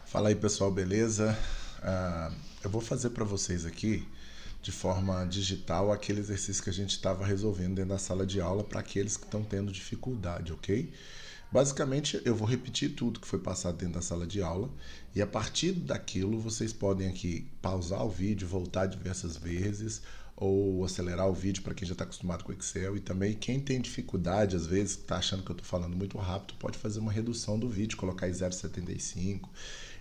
Fala aí pessoal, beleza? Eu vou fazer para vocês aqui de forma digital aquele exercício que a gente estava resolvendo dentro da sala de aula para aqueles que estão tendo dificuldade, ok? Basicamente, eu vou repetir tudo que foi passado dentro da sala de aula e a partir daquilo vocês podem aqui pausar o vídeo, voltar diversas vezes ou acelerar o vídeo para quem já está acostumado com o Excel e também quem tem dificuldade, às vezes, está achando que eu estou falando muito rápido, pode fazer uma redução do vídeo, colocar em 0,75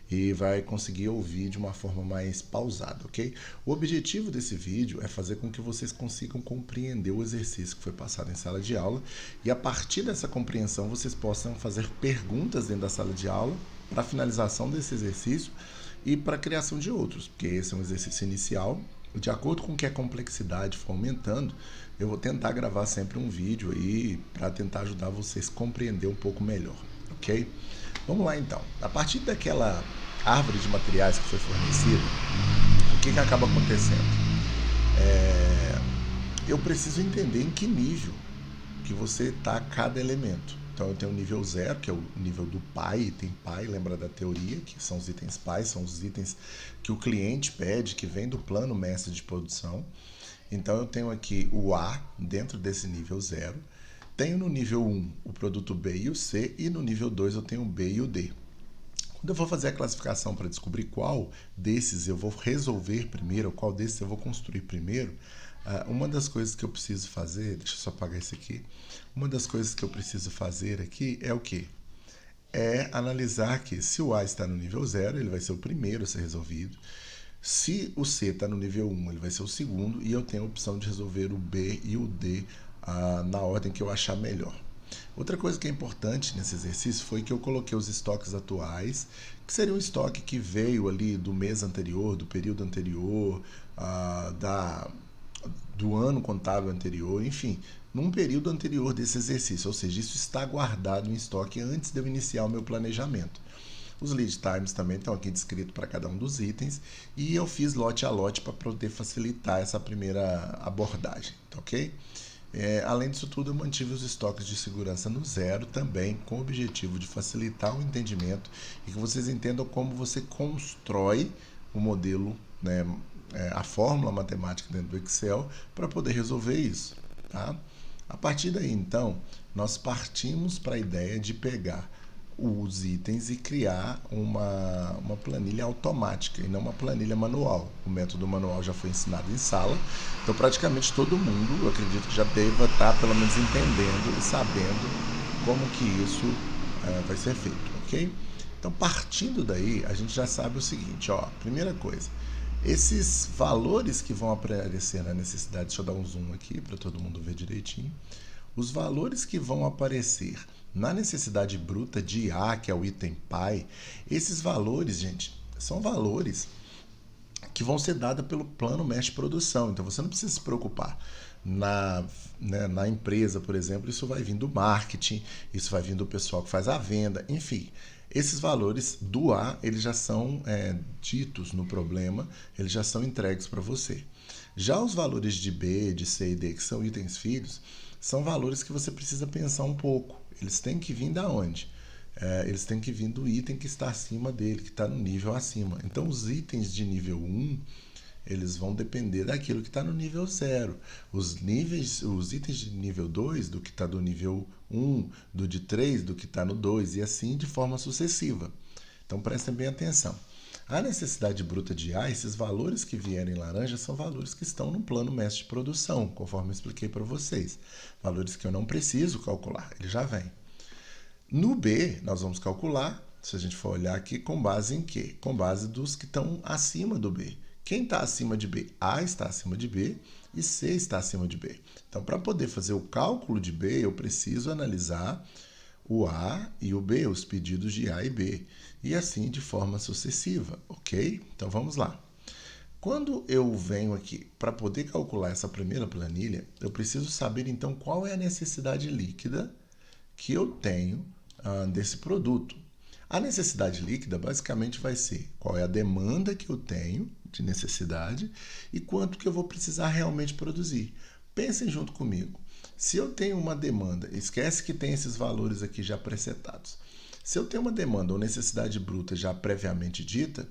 e vai conseguir ouvir de uma forma mais pausada, ok? O objetivo desse vídeo é fazer com que vocês consigam compreender o exercício que foi passado em sala de aula e a partir dessa compreensão vocês possam fazer perguntas dentro da sala de aula para a finalização desse exercício e para a criação de outros, porque esse é um exercício inicial. De acordo com que a complexidade for aumentando, eu vou tentar gravar sempre um vídeo aí para tentar ajudar vocês a compreender um pouco melhor, ok? Vamos lá então. A partir daquela árvore de materiais que foi fornecida, o que acaba acontecendo? Eu preciso entender em que nível que você está cada elemento. Então eu tenho o nível 0, que é o nível do pai, item pai, lembra da teoria, que são os itens pai, são os itens que o cliente pede, que vem do plano mestre de produção. Então eu tenho aqui o A dentro desse nível 0. Tenho no nível 1 o produto B e o C, e no nível 2 eu tenho o B e o D. Quando eu for fazer a classificação para descobrir qual desses eu vou resolver primeiro, ou qual desses eu vou construir primeiro, uma das coisas que eu preciso fazer, deixa eu só apagar isso aqui, uma das coisas que eu preciso fazer aqui é o quê? É analisar que se o A está no nível 0, ele vai ser o primeiro a ser resolvido. Se o C está no nível 1, ele vai ser o segundo, e eu tenho a opção de resolver o B e o D na ordem que eu achar melhor. Outra coisa que é importante nesse exercício foi que eu coloquei os estoques atuais, que seria um estoque que veio ali do mês anterior, do período anterior, do ano contábil anterior, enfim, num período anterior desse exercício, ou seja, isso está guardado em estoque antes de eu iniciar o meu planejamento. Os lead times também estão aqui descritos para cada um dos itens e eu fiz lote a lote para poder facilitar essa primeira abordagem, tá ok? Além disso tudo, eu mantive os estoques de segurança no 0 também, com o objetivo de facilitar o entendimento e que vocês entendam como você constrói o modelo, né, a fórmula matemática dentro do Excel para poder resolver isso. Tá? A partir daí, então, nós partimos para a ideia de pegar os itens e criar uma planilha automática e não uma planilha manual. O método manual já foi ensinado em sala, então praticamente todo mundo, eu acredito que já deva estar pelo menos entendendo e sabendo como que isso vai ser feito, ok? Então partindo daí, a gente já sabe o seguinte, ó, primeira coisa, esses valores que vão aparecer na necessidade, deixa eu dar um zoom aqui para todo mundo ver direitinho, os valores que vão aparecer na necessidade bruta de A, que é o item pai, esses valores, gente, são valores que vão ser dados pelo plano mestre de produção. Então você não precisa se preocupar. Na empresa, por exemplo, isso vai vir do marketing, isso vai vir do pessoal que faz a venda, enfim. Esses valores do A, eles já são ditos no problema, eles já são entregues para você. Já os valores de B, de C e D, que são itens filhos, são valores que você precisa pensar um pouco. Eles têm que vir da onde? Eles têm que vir do item que está acima dele, que está no nível acima. Então, os itens de nível 1, eles vão depender daquilo que está no nível 0. Os itens de nível 2, do que está do nível 1, do de 3, do que está no 2, e assim de forma sucessiva. Então, prestem bem atenção. A necessidade bruta de A, esses valores que vierem em laranja, são valores que estão no plano mestre de produção, conforme eu expliquei para vocês. Valores que eu não preciso calcular, ele já vem. No B, nós vamos calcular, se a gente for olhar aqui, com base em quê? Com base dos que estão acima do B. Quem está acima de B? A está acima de B e C está acima de B. Então, para poder fazer o cálculo de B, eu preciso analisar o A e o B, os pedidos de A e B, e assim de forma sucessiva, ok? Então vamos lá. Quando eu venho aqui para poder calcular essa primeira planilha, eu preciso saber então qual é a necessidade líquida que eu tenho desse produto. A necessidade líquida basicamente vai ser qual é a demanda que eu tenho de necessidade e quanto que eu vou precisar realmente produzir. Pensem junto comigo. Se eu tenho uma demanda, esquece que tem esses valores aqui já presetados. Se eu tenho uma demanda ou necessidade bruta já previamente dita,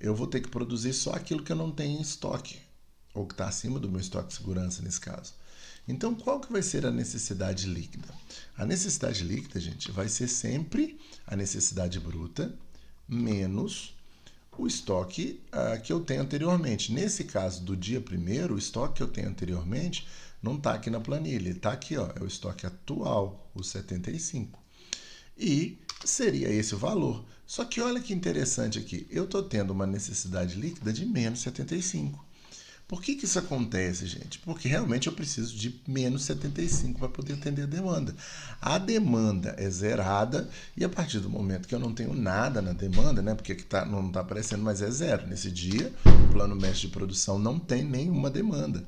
eu vou ter que produzir só aquilo que eu não tenho em estoque, ou que está acima do meu estoque de segurança nesse caso. Então, qual que vai ser a necessidade líquida? A necessidade líquida, gente, vai ser sempre a necessidade bruta menos o estoque que eu tenho anteriormente. Nesse caso do dia primeiro, o estoque que eu tenho anteriormente não está aqui na planilha, ele está aqui, ó, é o estoque atual, o 75. E seria esse o valor. Só que olha que interessante aqui, eu estou tendo uma necessidade líquida de menos 75. Por que isso acontece, gente? Porque realmente eu preciso de menos 75 para poder atender a demanda. A demanda é zerada e a partir do momento que eu não tenho nada na demanda, né? Porque aqui não está aparecendo, mas é zero. Nesse dia, o plano mestre de produção não tem nenhuma demanda.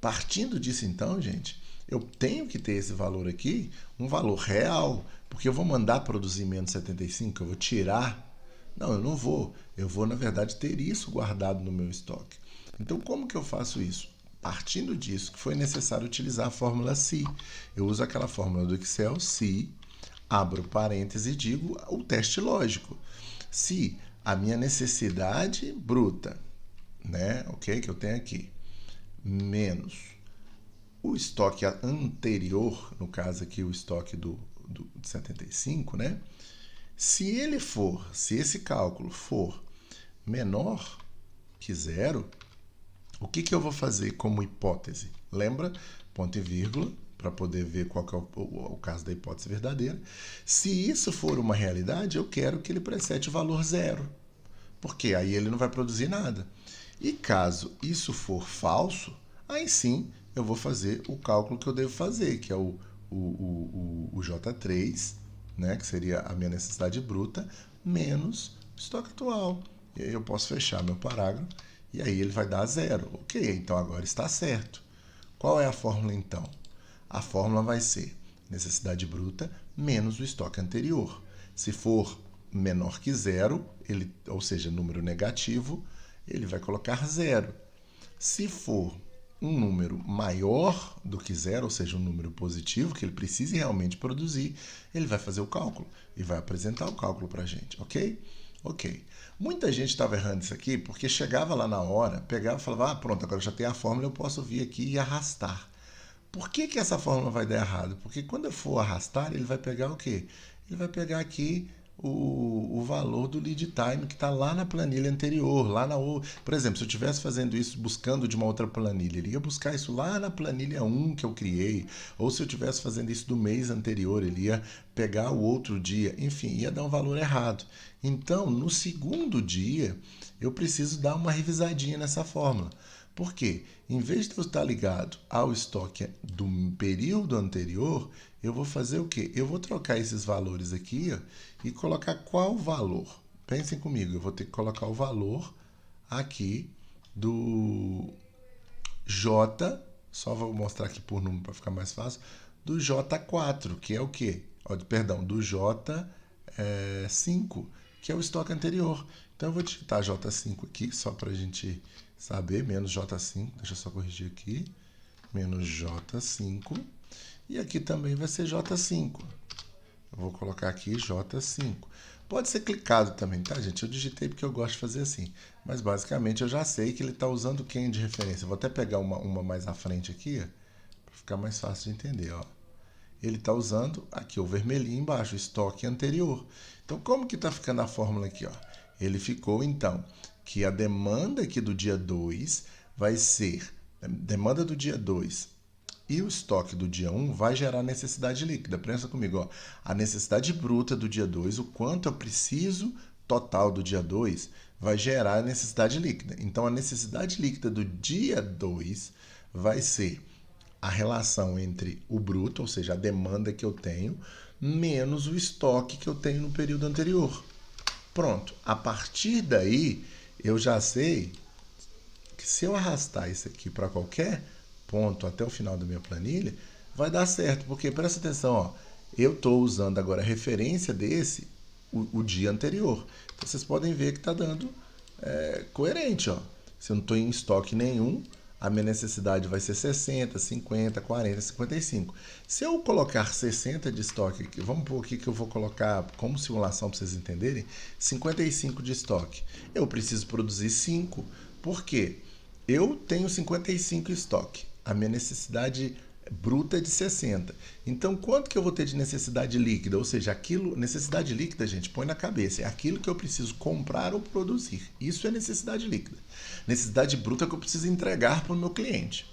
Partindo disso, então, gente, eu tenho que ter esse valor aqui, um valor real, porque eu vou mandar produzir menos 75, eu vou tirar. Não, eu não vou. Eu vou, na verdade, ter isso guardado no meu estoque. Então, como que eu faço isso? Partindo disso, que foi necessário utilizar a fórmula SI. Eu uso aquela fórmula do Excel, SI, abro parênteses e digo o teste lógico. Se a minha necessidade bruta, né, ok, que eu tenho aqui, menos o estoque anterior, no caso aqui o estoque do 75, né? Se esse cálculo for menor que zero, o que eu vou fazer como hipótese? Lembra? Ponto e vírgula, para poder ver qual que é o caso da hipótese verdadeira. Se isso for uma realidade, eu quero que ele precede o valor zero, porque aí ele não vai produzir nada. E caso isso for falso, aí sim eu vou fazer o cálculo que eu devo fazer, que é o J3, né, que seria a minha necessidade bruta, menos o estoque atual. E aí eu posso fechar meu parágrafo e aí ele vai dar zero. Ok, então agora está certo. Qual é a fórmula então? A fórmula vai ser necessidade bruta menos o estoque anterior. Se for menor que zero, ou seja, número negativo, ele vai colocar zero. Se for um número maior do que zero, ou seja, um número positivo, que ele precise realmente produzir, ele vai fazer o cálculo e vai apresentar o cálculo para a gente, ok? Ok. Muita gente estava errando isso aqui porque chegava lá na hora, pegava e falava, pronto, agora já tem a fórmula, eu posso vir aqui e arrastar. Por que essa fórmula vai dar errado? Porque quando eu for arrastar, ele vai pegar o quê? Ele vai pegar aqui o valor do lead time que está lá na planilha anterior. Por exemplo, se eu estivesse fazendo isso buscando de uma outra planilha, ele ia buscar isso lá na planilha 1 que eu criei. Ou se eu estivesse fazendo isso do mês anterior, ele ia pegar o outro dia. Enfim, ia dar um valor errado. Então, no segundo dia, eu preciso dar uma revisadinha nessa fórmula. Por quê? Em vez de eu estar ligado ao estoque do período anterior, eu vou fazer o quê? Eu vou trocar esses valores aqui, ó, e colocar qual valor? Pensem comigo, eu vou ter que colocar o valor aqui do J, só vou mostrar aqui por número para ficar mais fácil, do J4, que é o quê? Perdão, do J5, que é o estoque anterior. Então eu vou digitar J5 aqui, só para a gente saber, menos J5, deixa eu só corrigir aqui, menos J5, e aqui também vai ser J5. Eu vou colocar aqui J5. Pode ser clicado também, tá, gente? Eu digitei porque eu gosto de fazer assim. Mas, basicamente, eu já sei que ele está usando quem de referência. Eu vou até pegar uma mais à frente aqui, para ficar mais fácil de entender, ó. Ele está usando aqui o vermelhinho embaixo, o estoque anterior. Então, como que está ficando a fórmula aqui, ó? Ele ficou, então, que a demanda aqui do dia 2 vai ser... Demanda do dia 2 e o estoque do dia 1 vai gerar necessidade líquida. Pensa comigo, ó. A necessidade bruta do dia 2, o quanto eu preciso total do dia 2, vai gerar a necessidade líquida. Então, a necessidade líquida do dia 2 vai ser a relação entre o bruto, ou seja, a demanda que eu tenho, menos o estoque que eu tenho no período anterior. Pronto. A partir daí, eu já sei que se eu arrastar isso aqui para qualquer ponto até o final da minha planilha, vai dar certo, porque presta atenção, ó, eu estou usando agora a referência desse, o dia anterior. Então vocês podem ver que está dando coerente, ó. Se eu não estou em estoque nenhum, a minha necessidade vai ser 60, 50, 40, 55. Se eu colocar 60 de estoque aqui, vamos pôr aqui que eu vou colocar como simulação para vocês entenderem, 55 de estoque. Eu preciso produzir 5. Por quê? Eu tenho 55 em estoque. A minha necessidade bruta é de 60. Então, quanto que eu vou ter de necessidade líquida? Ou seja, aquilo, necessidade líquida, gente, põe na cabeça, é aquilo que eu preciso comprar ou produzir. Isso é necessidade líquida. Necessidade bruta é que eu preciso entregar para o meu cliente.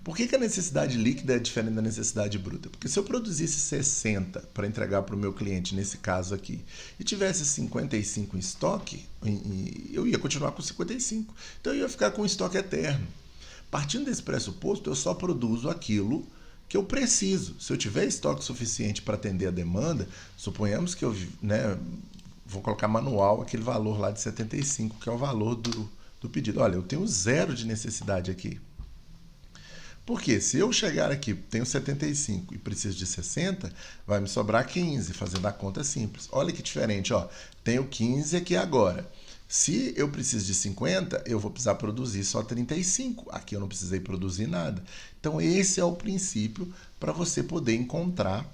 Por que a necessidade líquida é diferente da necessidade bruta? Porque se eu produzisse 60 para entregar para o meu cliente, nesse caso aqui, e tivesse 55 em estoque, eu ia continuar com 55. Então eu ia ficar com estoque eterno. Partindo desse pressuposto, eu só produzo aquilo que eu preciso. Se eu tiver estoque suficiente para atender a demanda, suponhamos que eu vou colocar manual aquele valor lá de 75, que é o valor do pedido. Olha, eu tenho 0 de necessidade aqui. Porque se eu chegar aqui, tenho 75 e preciso de 60, vai me sobrar 15, fazendo a conta simples. Olha que diferente, ó. Tenho 15 aqui agora. Se eu preciso de 50, eu vou precisar produzir só 35. Aqui eu não precisei produzir nada. Então, esse é o princípio para você poder encontrar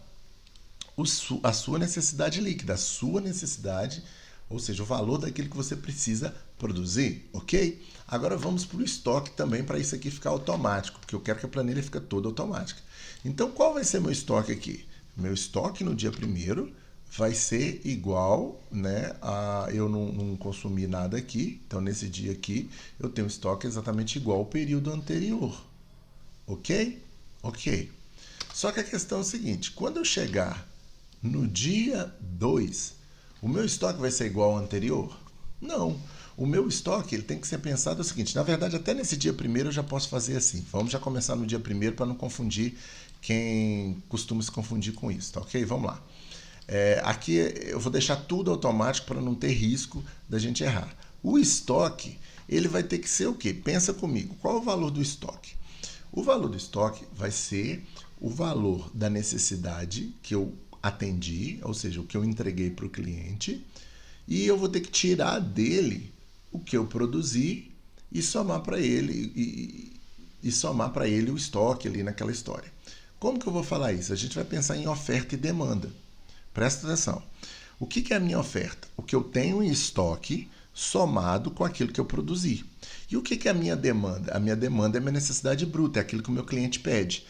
a sua necessidade líquida, a sua necessidade, ou seja, o valor daquilo que você precisa produzir, ok? Agora vamos para o estoque também, para isso aqui ficar automático, porque eu quero que a planilha fique toda automática. Então, qual vai ser meu estoque aqui? Meu estoque no dia 1º vai ser igual, né, eu não consumi nada aqui, então nesse dia aqui eu tenho estoque exatamente igual ao período anterior, ok? Ok. Só que a questão é o seguinte, quando eu chegar no dia 2, o meu estoque vai ser igual ao anterior? Não. O meu estoque ele tem que ser pensado o seguinte, na verdade até nesse dia 1º eu já posso fazer assim, vamos já começar no dia 1º para não confundir quem costuma se confundir com isso, tá ok? Vamos lá. Aqui eu vou deixar tudo automático para não ter risco da gente errar. O estoque, ele vai ter que ser o quê? Pensa comigo, qual é o valor do estoque? O valor do estoque vai ser o valor da necessidade que eu atendi, ou seja, o que eu entreguei para o cliente, e eu vou ter que tirar dele o que eu produzi e somar para ele e somar para ele o estoque ali naquela história. Como que eu vou falar isso? A gente vai pensar em oferta e demanda. Presta atenção. O que é a minha oferta? O que eu tenho em estoque somado com aquilo que eu produzi. E o que é a minha demanda? A minha demanda é a minha necessidade bruta, é aquilo que o meu cliente pede.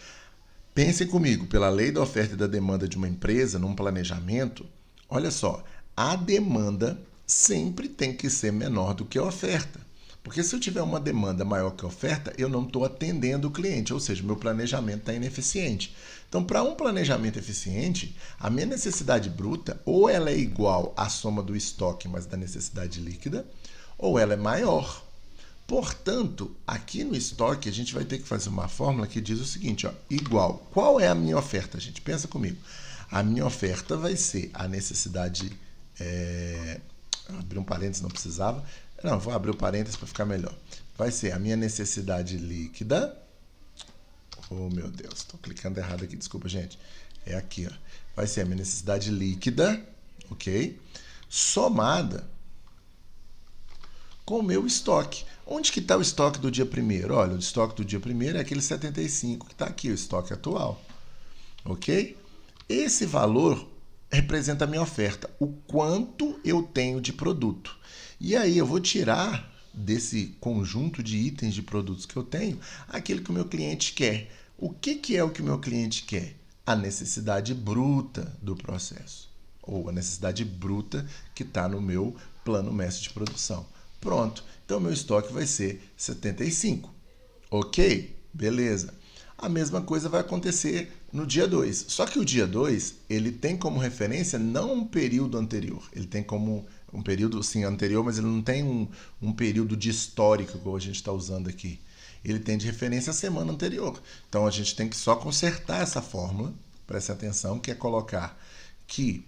Pensem comigo, pela lei da oferta e da demanda de uma empresa, num planejamento, olha só, a demanda sempre tem que ser menor do que a oferta. Porque se eu tiver uma demanda maior que a oferta, eu não estou atendendo o cliente, ou seja, meu planejamento está ineficiente. Então, para um planejamento eficiente, a minha necessidade bruta, ou ela é igual à soma do estoque mais da necessidade líquida, ou ela é maior. Portanto, aqui no estoque, a gente vai ter que fazer uma fórmula que diz o seguinte, ó, igual. Qual é a minha oferta, gente? Pensa comigo. A minha oferta vai ser a necessidade... abrir um parênteses, não precisava. Não, vou abrir o parênteses para ficar melhor. Vai ser a minha necessidade líquida. Oh, meu Deus, estou clicando errado aqui, desculpa, gente. É aqui, ó. Vai ser a minha necessidade líquida, ok? Somada com o meu estoque. Onde que está o estoque do dia 1º? Olha, o estoque do dia 1º é aquele 75 que está aqui, o estoque atual, ok? Esse valor representa a minha oferta, o quanto eu tenho de produto. E aí eu vou tirar desse conjunto de itens de produtos que eu tenho aquilo que o meu cliente quer. O que é o que o meu cliente quer? A necessidade bruta do processo, ou a necessidade bruta que está no meu plano mestre de produção. Pronto, então meu estoque vai ser 75. Ok? Beleza. A mesma coisa vai acontecer no dia 2. Só que o dia 2, ele tem como referência não um período anterior. Ele tem como um período, sim, anterior, mas ele não tem um período de histórico, como a gente está usando aqui. Ele tem de referência a semana anterior. Então, a gente tem que só consertar essa fórmula, preste atenção, que é colocar que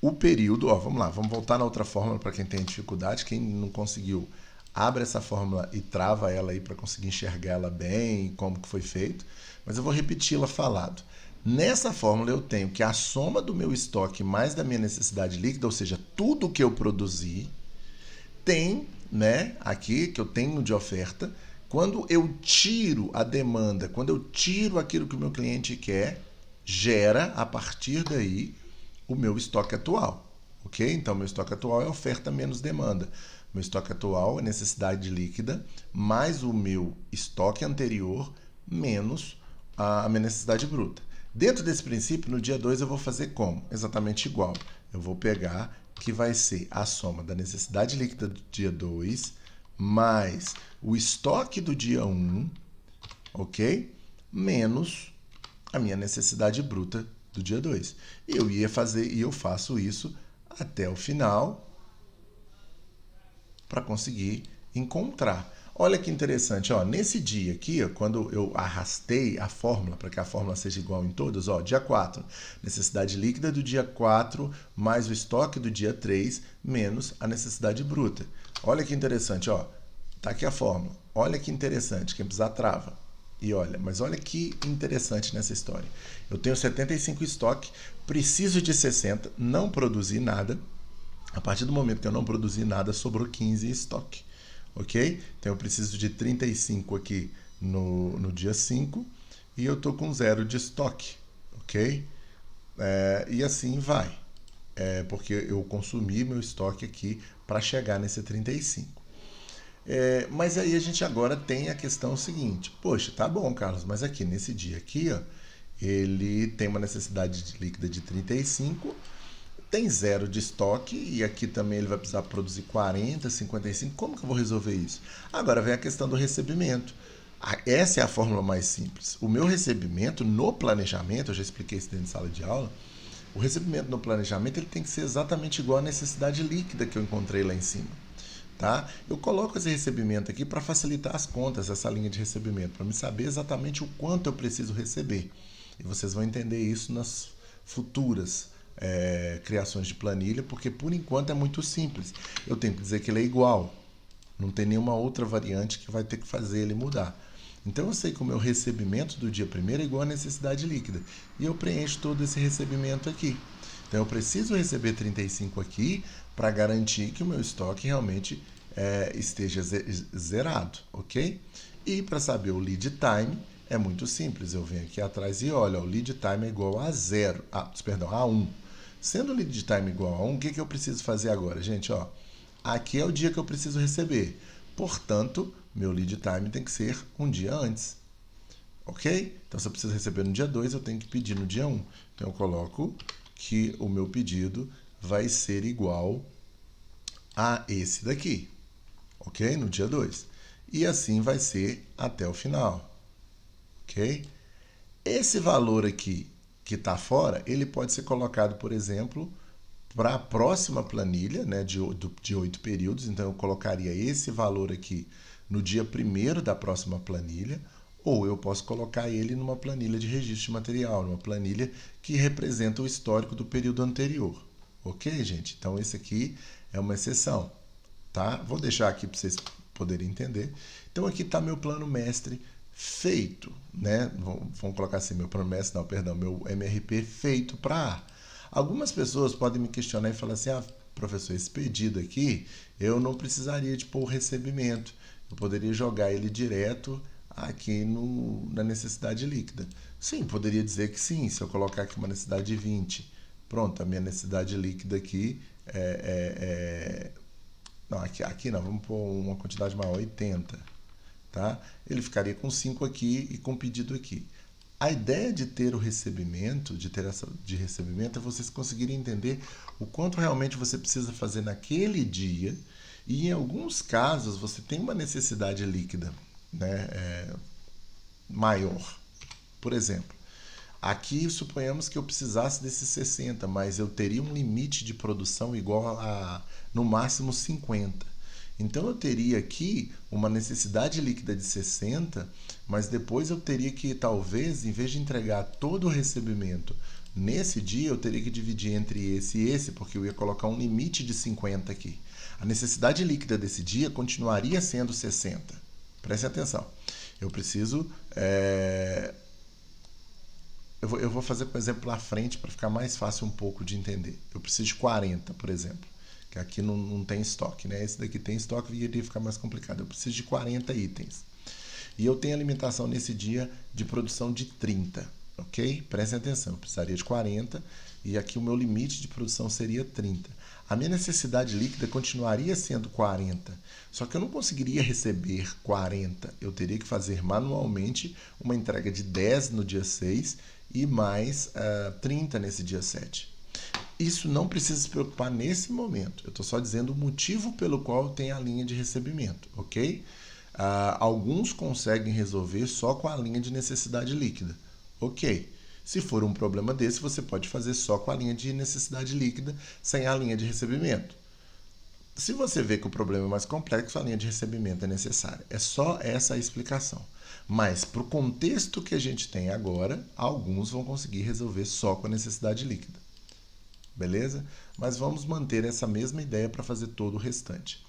o período... vamos lá, vamos voltar na outra fórmula para quem tem dificuldade. Quem não conseguiu, abre essa fórmula e trava ela aí para conseguir enxergar ela bem, como que foi feito. Mas eu vou repeti-la falado. Nessa fórmula eu tenho que a soma do meu estoque mais da minha necessidade líquida, ou seja, tudo que eu produzi, tem, né, aqui que eu tenho de oferta, Quando eu tiro a demanda, quando eu tiro aquilo que o meu cliente quer, gera, a partir daí, o meu estoque atual. Ok? Então, meu estoque atual é oferta menos demanda. Meu estoque atual é necessidade líquida, mais o meu estoque anterior, menos a minha necessidade bruta. Dentro desse princípio, no dia 2 eu vou fazer como? Exatamente igual. Eu vou pegar que vai ser a soma da necessidade líquida do dia 2 mais o estoque do dia 1, ok? Menos a minha necessidade bruta do dia 2. Eu ia fazer, e eu faço isso até o final para conseguir encontrar. Olha que interessante, ó, nesse dia aqui, ó, quando eu arrastei a fórmula para que a fórmula seja igual em todos, ó, dia 4, necessidade líquida do dia 4 mais o estoque do dia 3 menos a necessidade bruta. Olha que interessante, ó, tá aqui a fórmula. Olha que interessante, quem precisar trava. E olha, mas olha que interessante nessa história. Eu tenho 75 estoque, preciso de 60, não produzi nada. A partir do momento que eu não produzi nada, sobrou 15 em estoque. Ok? Então eu preciso de 35 aqui no dia 5 e eu estou com 0 de estoque. Ok? E assim vai. Porque eu consumi meu estoque aqui para chegar nesse 35. Mas aí a gente agora tem a questão seguinte. Poxa, tá bom, Carlos, mas aqui nesse dia aqui, ó, ele tem uma necessidade líquida de 35, tem 0 de estoque e aqui também ele vai precisar produzir 40, 55. Como que eu vou resolver isso? Agora vem a questão do recebimento. Essa é a fórmula mais simples. O meu recebimento no planejamento, eu já expliquei isso dentro de sala de aula, o recebimento no planejamento ele tem que ser exatamente igual à necessidade líquida que eu encontrei lá em cima. Tá? Eu coloco esse recebimento aqui para facilitar as contas, essa linha de recebimento, para me saber exatamente o quanto eu preciso receber. E vocês vão entender isso nas futuras criações de planilha, porque por enquanto é muito simples. Eu tenho que dizer que ele é igual. Não tem nenhuma outra variante que vai ter que fazer ele mudar. Então eu sei que o meu recebimento do dia primeiro é igual à necessidade líquida. E eu preencho todo esse recebimento aqui. Então eu preciso receber 35 aqui para garantir que o meu estoque realmente esteja zerado, ok? E para saber o lead time é muito simples. Eu venho aqui atrás e olha, o lead time é igual a 0, a 1. Sendo o lead time igual a 1, o que eu preciso fazer agora? Gente, ó, aqui é o dia que eu preciso receber. Portanto, meu lead time tem que ser um dia antes. Ok? Então, se eu preciso receber no dia 2, eu tenho que pedir no dia 1. Então, eu coloco que o meu pedido vai ser igual a esse daqui. Ok? No dia 2. E assim vai ser até o final. Ok? Esse valor aqui que está fora, ele pode ser colocado, por exemplo, para a próxima planilha, né, de 8 períodos. Então, eu colocaria esse valor aqui no dia 1º da próxima planilha, ou eu posso colocar ele numa planilha de registro de material, numa planilha que representa o histórico do período anterior. Ok, gente? Então, esse aqui é uma exceção. Tá? Vou deixar aqui para vocês poderem entender. Então, aqui está meu plano mestre feito, né? Vamos colocar assim, meu plano mestre, não, perdão, meu MRP feito para A. Algumas pessoas podem me questionar e falar assim, professor, esse pedido aqui, eu não precisaria de pôr o recebimento, eu poderia jogar ele direto aqui na necessidade líquida. Sim, poderia dizer que sim, se eu colocar aqui uma necessidade de 20, pronto, a minha necessidade líquida aqui não, aqui não, vamos pôr uma quantidade maior, 80. Tá? Ele ficaria com 5 aqui e com pedido aqui. A ideia de ter o recebimento, de recebimento, é vocês conseguirem entender o quanto realmente você precisa fazer naquele dia e em alguns casos você tem uma necessidade líquida, né, maior. Por exemplo, aqui suponhamos que eu precisasse desses 60, mas eu teria um limite de produção igual a no máximo 50. Então eu teria aqui uma necessidade líquida de 60, mas depois eu teria que, talvez, em vez de entregar todo o recebimento nesse dia, eu teria que dividir entre esse e esse, porque eu ia colocar um limite de 50 aqui. A necessidade líquida desse dia continuaria sendo 60. Preste atenção. Eu preciso... Eu vou fazer com o exemplo à frente para ficar mais fácil um pouco de entender. Eu preciso de 40, por exemplo, que aqui não tem estoque, né? Esse daqui tem estoque e iria ficar mais complicado. Eu preciso de 40 itens. E eu tenho alimentação nesse dia de produção de 30, ok? Prestem atenção, eu precisaria de 40 e aqui o meu limite de produção seria 30. A minha necessidade líquida continuaria sendo 40, só que eu não conseguiria receber 40. Eu teria que fazer manualmente uma entrega de 10 no dia 6 e mais 30 nesse dia 7. Isso não precisa se preocupar nesse momento. Eu estou só dizendo o motivo pelo qual tem a linha de recebimento, ok? Alguns conseguem resolver só com a linha de necessidade líquida, ok? Se for um problema desse, você pode fazer só com a linha de necessidade líquida, sem a linha de recebimento. Se você vê que o problema é mais complexo, a linha de recebimento é necessária. É só essa a explicação. Mas, para o contexto que a gente tem agora, alguns vão conseguir resolver só com a necessidade líquida. Beleza? Mas vamos manter essa mesma ideia para fazer todo o restante.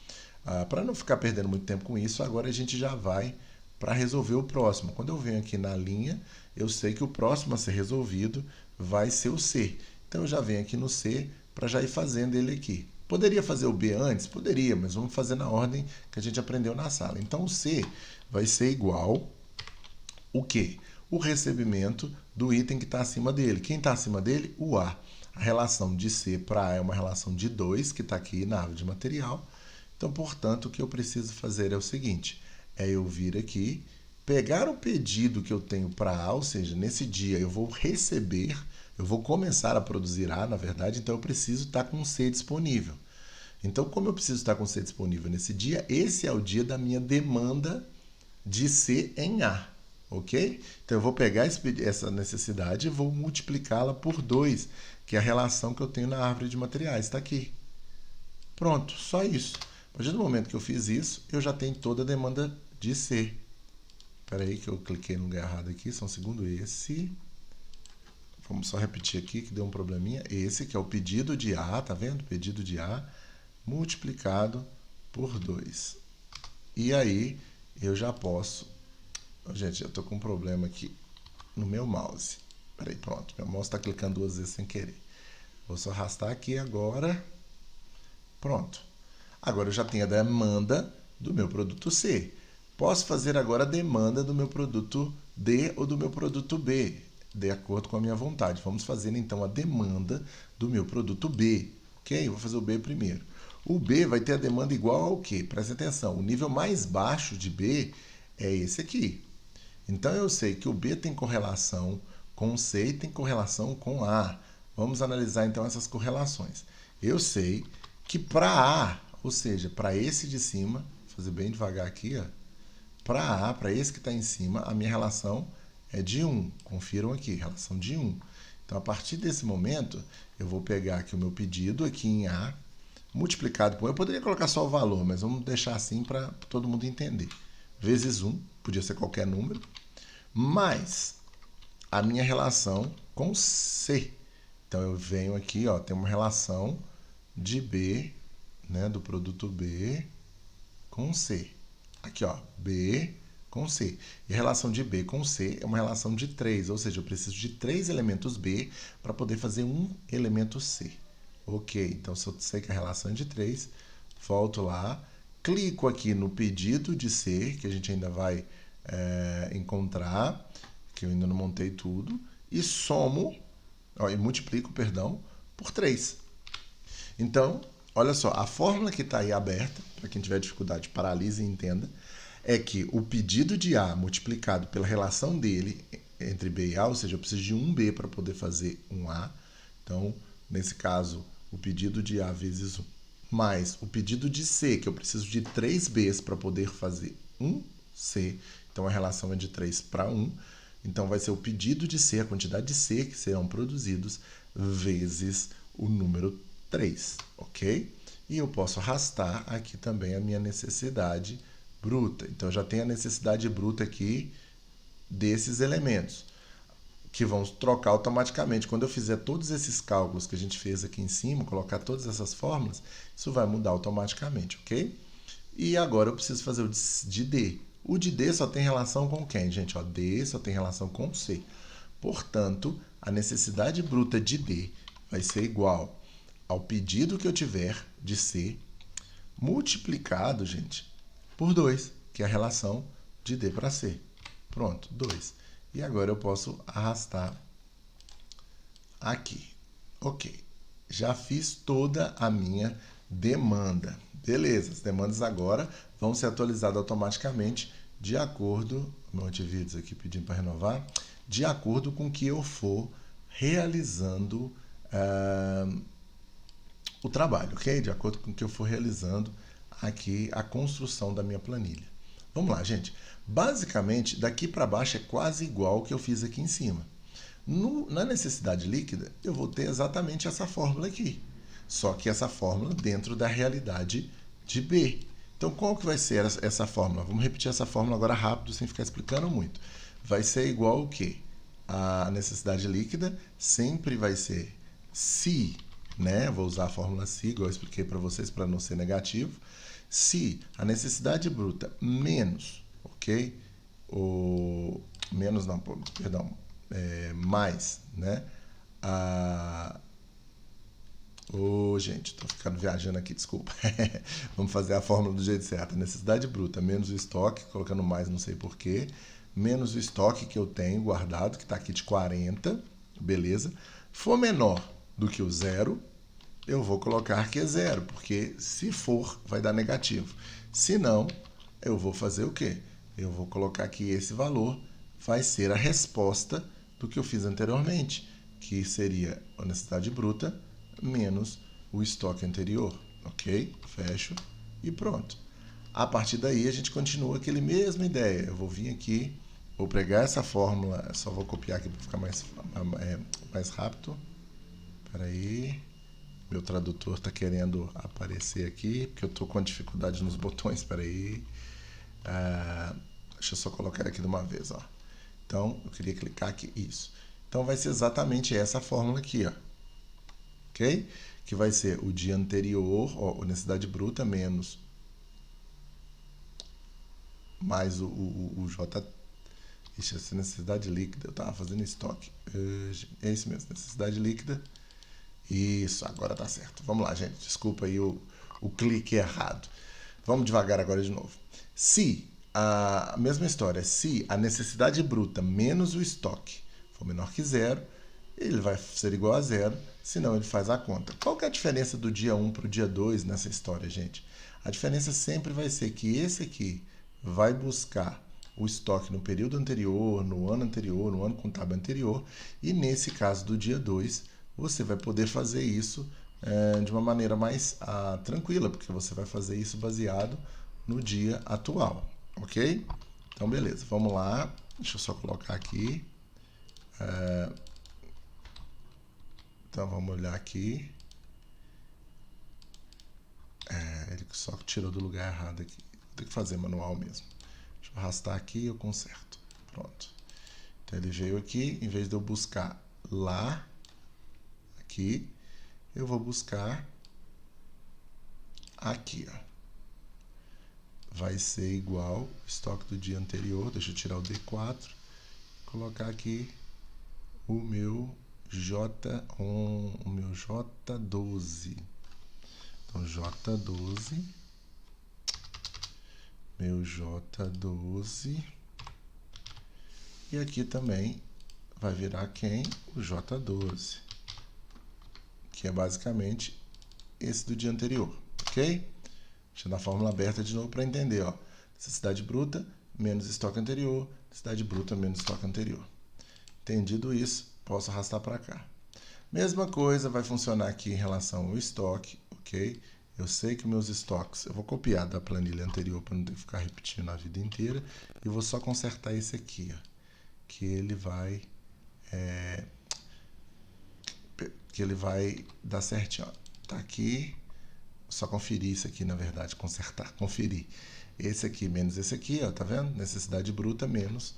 Para não ficar perdendo muito tempo com isso, agora a gente já vai para resolver o próximo. Quando eu venho aqui na linha, eu sei que o próximo a ser resolvido vai ser o C. Então eu já venho aqui no C para já ir fazendo ele aqui. Poderia fazer o B antes? Poderia, mas vamos fazer na ordem que a gente aprendeu na sala. Então o C vai ser igual o quê? O recebimento do item que está acima dele. Quem está acima dele? O A. A relação de C para A é uma relação de 2, que está aqui na árvore de material. Então, portanto, o que eu preciso fazer é o seguinte, é eu vir aqui, pegar o pedido que eu tenho para A, ou seja, nesse dia eu vou receber, eu vou começar a produzir A, na verdade, então eu preciso estar com C disponível. Então, como eu preciso estar com C disponível nesse dia, esse é o dia da minha demanda de C em A. Ok? Então eu vou pegar essa necessidade e vou multiplicá-la por 2, que é a relação que eu tenho na árvore de materiais. Está aqui. Pronto, só isso. A partir do momento que eu fiz isso, eu já tenho toda a demanda de C. Espera aí que eu cliquei no lugar errado aqui, só um segundo. Esse. Vamos só repetir aqui que deu um probleminha. Esse que é o pedido de A, tá vendo? Pedido de A multiplicado por 2. E aí eu já posso... Gente, eu estou com um problema aqui no meu mouse. Peraí, pronto. Meu mouse está clicando 2 vezes sem querer. Vou só arrastar aqui agora. Pronto. Agora eu já tenho a demanda do meu produto C. Posso fazer agora a demanda do meu produto D ou do meu produto B, de acordo com a minha vontade. Vamos fazer então a demanda do meu produto B. Ok? Vou fazer o B primeiro. O B vai ter a demanda igual ao quê? Presta atenção. O nível mais baixo de B é esse aqui. Então, eu sei que o B tem correlação com o C e tem correlação com A. Vamos analisar, então, essas correlações. Eu sei que para A, ou seja, para esse de cima, vou fazer bem devagar aqui, para A, para esse que está em cima, a minha relação é de 1. Confiram aqui, relação de 1. Então, a partir desse momento, eu vou pegar aqui o meu pedido aqui em A, multiplicado por... Eu poderia colocar só o valor, mas vamos deixar assim para todo mundo entender. Vezes 1, podia ser qualquer número, mais a minha relação com C. Então, eu venho aqui, ó, tem uma relação de B, né, do produto B com C. Aqui, ó, B com C. E a relação de B com C é uma relação de 3, ou seja, eu preciso de 3 elementos B para poder fazer um elemento C. Ok, então se eu sei que a relação é de 3, volto lá, clico aqui no pedido de C, que a gente ainda vai encontrar, que eu ainda não montei tudo, e somo, e multiplico, perdão, por 3. Então, olha só, a fórmula que está aí aberta, para quem tiver dificuldade, paralise e entenda, é que o pedido de A multiplicado pela relação dele entre B e A, ou seja, eu preciso de um B para poder fazer um A. Então, nesse caso, o pedido de A vezes 1, mais o pedido de C, que eu preciso de 3 Bs para poder fazer um C. Então, a relação é de 3 para 1. Então, vai ser o pedido de C, a quantidade de C que serão produzidos, vezes o número 3, ok? E eu posso arrastar aqui também a minha necessidade bruta. Então, eu já tenho a necessidade bruta aqui desses elementos, que vão trocar automaticamente. Quando eu fizer todos esses cálculos que a gente fez aqui em cima, colocar todas essas fórmulas, isso vai mudar automaticamente, ok? E agora eu preciso fazer o de D. O de D só tem relação com quem, gente? Ó, D só tem relação com C. Portanto, a necessidade bruta de D vai ser igual ao pedido que eu tiver de C multiplicado, gente, por 2, que é a relação de D para C. Pronto, 2. E agora eu posso arrastar aqui. Ok. Já fiz toda a minha demanda. Beleza, as demandas agora vão ser atualizadas automaticamente de acordo, meu antivírus aqui pedindo para renovar, de acordo com o que eu for realizando o trabalho, ok? De acordo com o que eu for realizando aqui a construção da minha planilha. Vamos lá, gente. Basicamente, daqui para baixo é quase igual ao que eu fiz aqui em cima. Na necessidade líquida, eu vou ter exatamente essa fórmula aqui. Só que essa fórmula dentro da realidade de B. Então, qual que vai ser essa fórmula? Vamos repetir essa fórmula agora rápido, sem ficar explicando muito. Vai ser igual ao quê? A necessidade líquida sempre vai ser se, né? Vou usar a fórmula se, igual eu expliquei para vocês, para não ser negativo. Se a necessidade bruta menos, ok? Menos não, perdão, mais, né? Gente, tô ficando viajando aqui, desculpa. Vamos fazer a fórmula do jeito certo. A necessidade bruta menos o estoque, colocando mais não sei porquê, menos o estoque que eu tenho guardado, que está aqui de 40, beleza? For menor do que o zero, eu vou colocar que é zero, porque se for, vai dar negativo. Se não, eu vou fazer o quê? Eu vou colocar que esse valor vai ser a resposta do que eu fiz anteriormente, que seria a necessidade bruta menos o estoque anterior, ok? Fecho e pronto. A partir daí a gente continua aquele mesma ideia. Eu vou vir aqui, vou pregar essa fórmula, só vou copiar aqui para ficar mais rápido. Espera aí. Meu tradutor está querendo aparecer aqui, porque eu estou com dificuldade nos botões. Espera aí. Deixa eu só colocar aqui de uma vez. Ó. Então, eu queria clicar aqui. Isso. Então, vai ser exatamente essa fórmula aqui. Ó. Ok? Que vai ser o dia anterior, ó, necessidade bruta, menos mais o J. Ixi, essa necessidade líquida. Eu estava fazendo estoque. É isso mesmo, necessidade líquida. Isso, agora tá certo. Vamos lá, gente. Desculpa aí o clique errado. Vamos devagar agora de novo. Se a mesma história, se a necessidade bruta menos o estoque for menor que zero, ele vai ser igual a zero, senão ele faz a conta. Qual que é a diferença do dia 1 para o dia 2 nessa história, gente? A diferença sempre vai ser que esse aqui vai buscar o estoque no período anterior, no ano contábil anterior, e nesse caso do dia 2, você vai poder fazer isso de uma maneira mais tranquila, porque você vai fazer isso baseado no dia atual, ok? Então, beleza, vamos lá. Deixa eu só colocar aqui. Então, vamos olhar aqui. Ele só tirou do lugar errado aqui. Vou ter que fazer manual mesmo. Deixa eu arrastar aqui e eu conserto. Pronto. Então, ele veio aqui, em vez de eu buscar lá, aqui, eu vou buscar aqui, ó. Vai ser igual o estoque do dia anterior. Deixa eu tirar o D4, colocar aqui o meu o meu J12. Então, J12, meu J12, e aqui também vai virar quem? O J12, que é basicamente esse do dia anterior, ok? Deixa eu dar a fórmula aberta de novo para entender, ó. Necessidade bruta menos estoque anterior, necessidade bruta menos estoque anterior. Entendido isso, posso arrastar para cá. Mesma coisa vai funcionar aqui em relação ao estoque, ok? Eu sei que meus estoques, eu vou copiar da planilha anterior para não ter que ficar repetindo a vida inteira, e vou só consertar esse aqui, ó, que ele vai dar certinho, ó. Tá aqui, só conferir isso aqui, na verdade, consertar, conferir. Esse aqui menos esse aqui, ó, tá vendo? Necessidade bruta menos,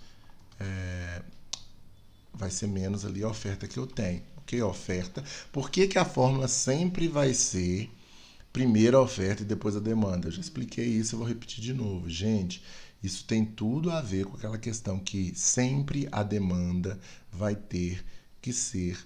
vai ser menos ali a oferta que eu tenho, ok? A oferta. Por que a fórmula sempre vai ser primeiro a oferta e depois a demanda? Eu já expliquei isso, eu vou repetir de novo. Gente, isso tem tudo a ver com aquela questão que sempre a demanda vai ter que ser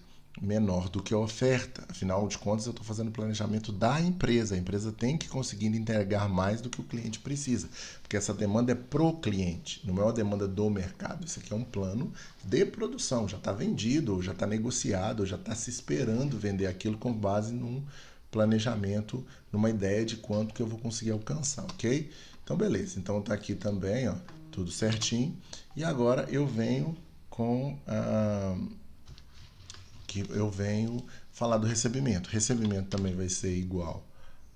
menor do que a oferta. Afinal de contas, eu estou fazendo o planejamento da empresa. A empresa tem que conseguir entregar mais do que o cliente precisa, porque essa demanda é pro cliente, não é uma demanda do mercado. Isso aqui é um plano de produção, já está vendido, já está negociado, já está se esperando vender aquilo com base num planejamento, numa ideia de quanto que eu vou conseguir alcançar, ok? Então, beleza. Então, tá aqui também, ó, tudo certinho. E agora eu venho com que eu venho falar do recebimento. Recebimento também vai ser igual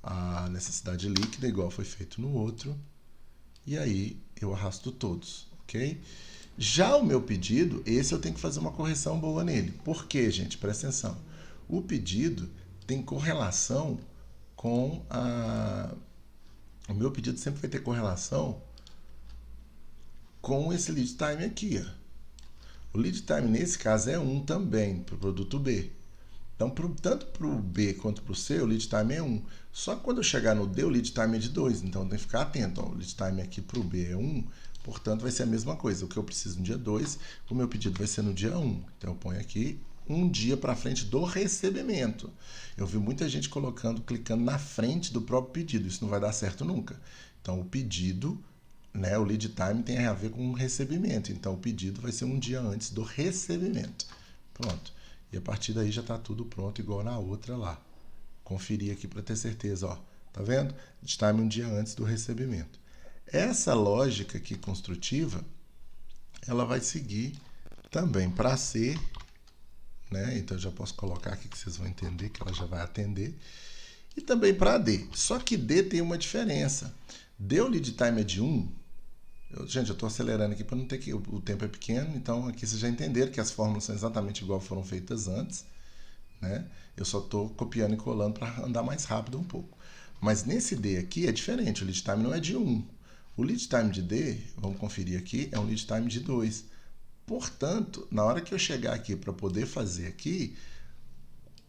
à necessidade líquida, igual foi feito no outro. E aí eu arrasto todos, ok? Já o meu pedido, esse eu tenho que fazer uma correção boa nele. Por quê, gente? Presta atenção. O pedido tem correlação com a... O meu pedido sempre vai ter correlação com esse lead time aqui, ó. O lead time, nesse caso, é 1 também, para o produto B. Então, tanto para o B quanto para o C, o lead time é 1. Só que quando eu chegar no D, o lead time é de 2. Então, tem que ficar atento. Ó, o lead time aqui para o B é 1, portanto, vai ser a mesma coisa. O que eu preciso no dia 2, o meu pedido vai ser no dia 1. Então, eu ponho aqui um dia para frente do recebimento. Eu vi muita gente clicando na frente do próprio pedido. Isso não vai dar certo nunca. Então, o pedido, né, o lead time tem a ver com o recebimento. Então, o pedido vai ser um dia antes do recebimento. Pronto. E a partir daí já está tudo pronto, igual na outra lá. Conferir aqui para ter certeza, ó. Tá vendo? Lead time um dia antes do recebimento. Essa lógica aqui construtiva, ela vai seguir também para C, né? Então eu já posso colocar aqui que vocês vão entender que ela já vai atender. E também para D. Só que D tem uma diferença. D, o lead time é de 1. Gente, eu estou acelerando aqui para não ter que... O tempo é pequeno, então aqui vocês já entenderam que as fórmulas são exatamente igual foram feitas antes, né? Eu só estou copiando e colando para andar mais rápido um pouco. Mas nesse D aqui é diferente, o lead time não é de 1. O lead time de D, vamos conferir aqui, é um lead time de 2. Portanto, na hora que eu chegar aqui para poder fazer aqui,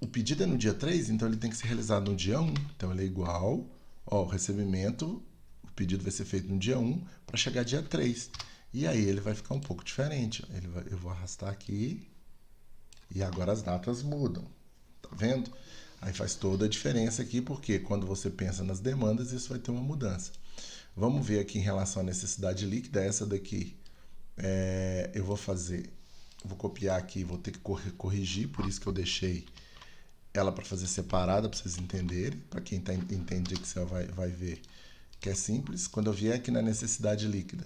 o pedido é no dia 3, então ele tem que ser realizado no dia 1. Então ele é igual, ó, o recebimento, o pedido vai ser feito no dia 1 para chegar dia 3. E aí ele vai ficar um pouco diferente. Eu vou arrastar aqui e agora as datas mudam. Tá vendo? Aí faz toda a diferença aqui, porque quando você pensa nas demandas, isso vai ter uma mudança. Vamos ver aqui em relação à necessidade líquida, essa daqui eu vou copiar aqui, vou ter que corrigir, por isso que eu deixei ela para fazer separada, para vocês entenderem. Para quem entende de Excel vai ver que é simples. Quando eu vier aqui na necessidade líquida,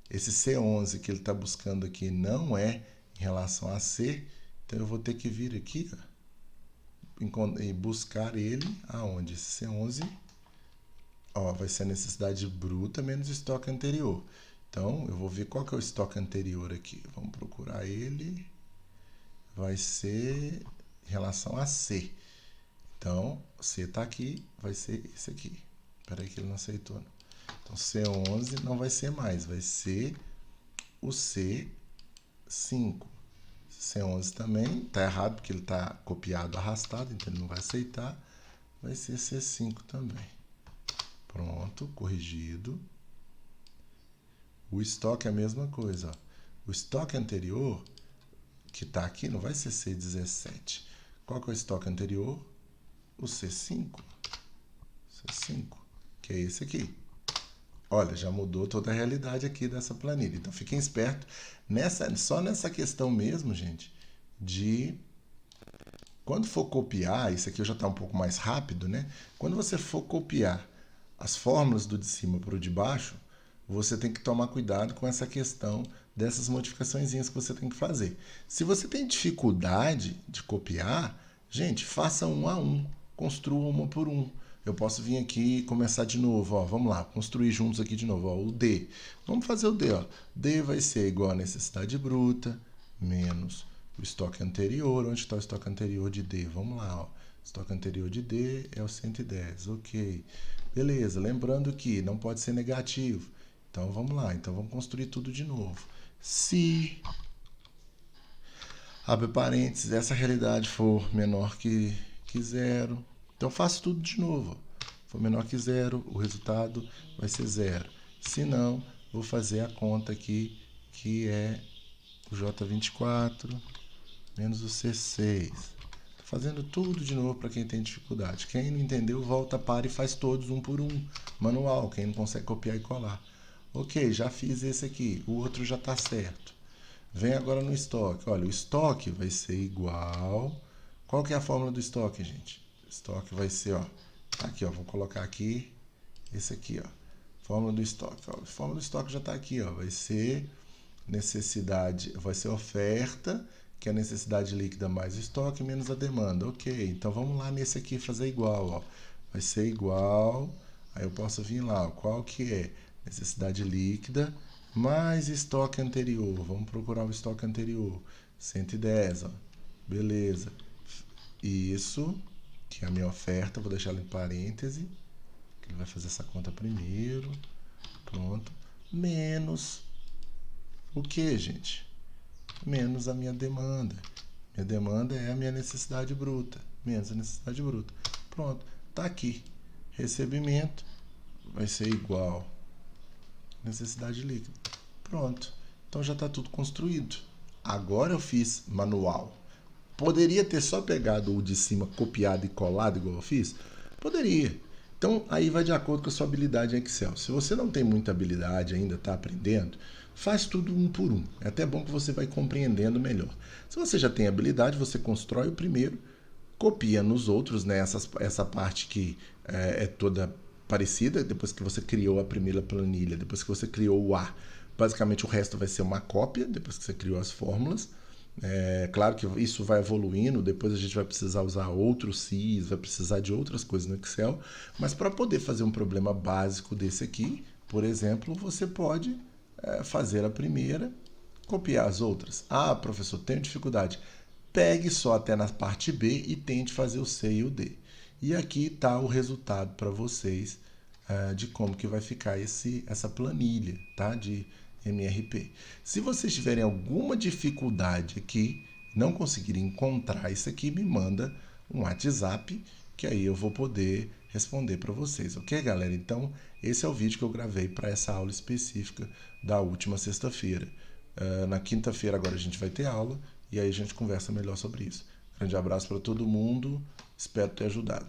esse C11 que ele está buscando aqui não é em relação a C, então eu vou ter que vir aqui, ó, e buscar ele aonde? Esse C11, ó, vai ser a necessidade bruta menos o estoque anterior. Então, eu vou ver qual que é o estoque anterior aqui. Vamos procurar ele. Vai ser em relação a C. Então, C está aqui, vai ser esse aqui. Espera aí que ele não aceitou. Então, C11 não vai ser mais, vai ser o C5. C11 também está errado, porque ele está copiado, arrastado, então ele não vai aceitar. Vai ser C5 também. Pronto, corrigido. O estoque é a mesma coisa. Ó. O estoque anterior, que está aqui, não vai ser C17. Qual que é o estoque anterior? O C5. C5, que é esse aqui. Olha, já mudou toda a realidade aqui dessa planilha. Então, fiquem espertos só nessa questão mesmo, gente, de... Quando for copiar, isso aqui já está um pouco mais rápido, né? Quando você for copiar as fórmulas do de cima para o de baixo, você tem que tomar cuidado com essa questão dessas modificações que você tem que fazer. Se você tem dificuldade de copiar, gente, faça um a um, construa uma por um. Eu posso vir aqui e começar de novo, ó, vamos lá, construir juntos aqui de novo, ó, o D. Vamos fazer o D, ó. D vai ser igual a necessidade bruta menos o estoque anterior. Onde está o estoque anterior de D? Vamos lá, ó. Estoque anterior de D é o 110, ok. Beleza, lembrando que não pode ser negativo. Então, vamos lá. Então, vamos construir tudo de novo. Se, abre parênteses, essa realidade for menor que zero, então faço tudo de novo. For menor que zero, o resultado vai ser zero. Se não, vou fazer a conta aqui, que é o J24 menos o C6. fazendo tudo de novo para quem tem dificuldade. Quem não entendeu, volta, para e faz todos um por um, manual, quem não consegue copiar e colar. Ok, já fiz esse aqui, o outro já está certo. Vem agora no estoque. Olha, o estoque vai ser igual... Qual que é a fórmula do estoque, gente? O estoque vai ser, ó, aqui, ó, vou colocar aqui, esse aqui, ó, fórmula do estoque. Ó, a fórmula do estoque já está aqui, ó, vai ser necessidade, vai ser oferta, que é a necessidade líquida mais estoque menos a demanda. Ok, então vamos lá nesse aqui fazer igual, ó. Vai ser igual, aí eu posso vir lá, ó, qual que é? Necessidade líquida mais estoque anterior. Vamos procurar o estoque anterior. 110, ó. Beleza. Isso, que é a minha oferta, vou deixar ela em parêntese, que ele vai fazer essa conta primeiro. Pronto. Menos o que, gente? Menos a minha demanda. Minha demanda é a minha necessidade bruta. Menos a necessidade bruta. Pronto. Tá aqui. Recebimento vai ser igual necessidade líquida. Pronto. Então já está tudo construído. Agora eu fiz manual. Poderia ter só pegado o de cima, copiado e colado igual eu fiz? Poderia. Então, aí vai de acordo com a sua habilidade em Excel. Se você não tem muita habilidade ainda, está aprendendo, faz tudo um por um. É até bom que você vai compreendendo melhor. Se você já tem habilidade, você constrói o primeiro, copia nos outros, né? Essa parte que é toda parecida, depois que você criou a primeira planilha, depois que você criou o A. Basicamente, o resto vai ser uma cópia, depois que você criou as fórmulas. Claro que isso vai evoluindo, depois a gente vai precisar usar outros CIs, vai precisar de outras coisas no Excel, mas para poder fazer um problema básico desse aqui, por exemplo, você pode fazer a primeira, copiar as outras. Ah, professor, tenho dificuldade. Pegue só até na parte B e tente fazer o C e o D. E aqui está o resultado para vocês de como que vai ficar essa planilha, tá? De MRP. Se vocês tiverem alguma dificuldade aqui, não conseguirem encontrar isso aqui, me manda um WhatsApp, que aí eu vou poder responder para vocês, ok, galera? Então, esse é o vídeo que eu gravei para essa aula específica da última sexta-feira. Na quinta-feira agora a gente vai ter aula e aí a gente conversa melhor sobre isso. Grande abraço para todo mundo, espero ter ajudado.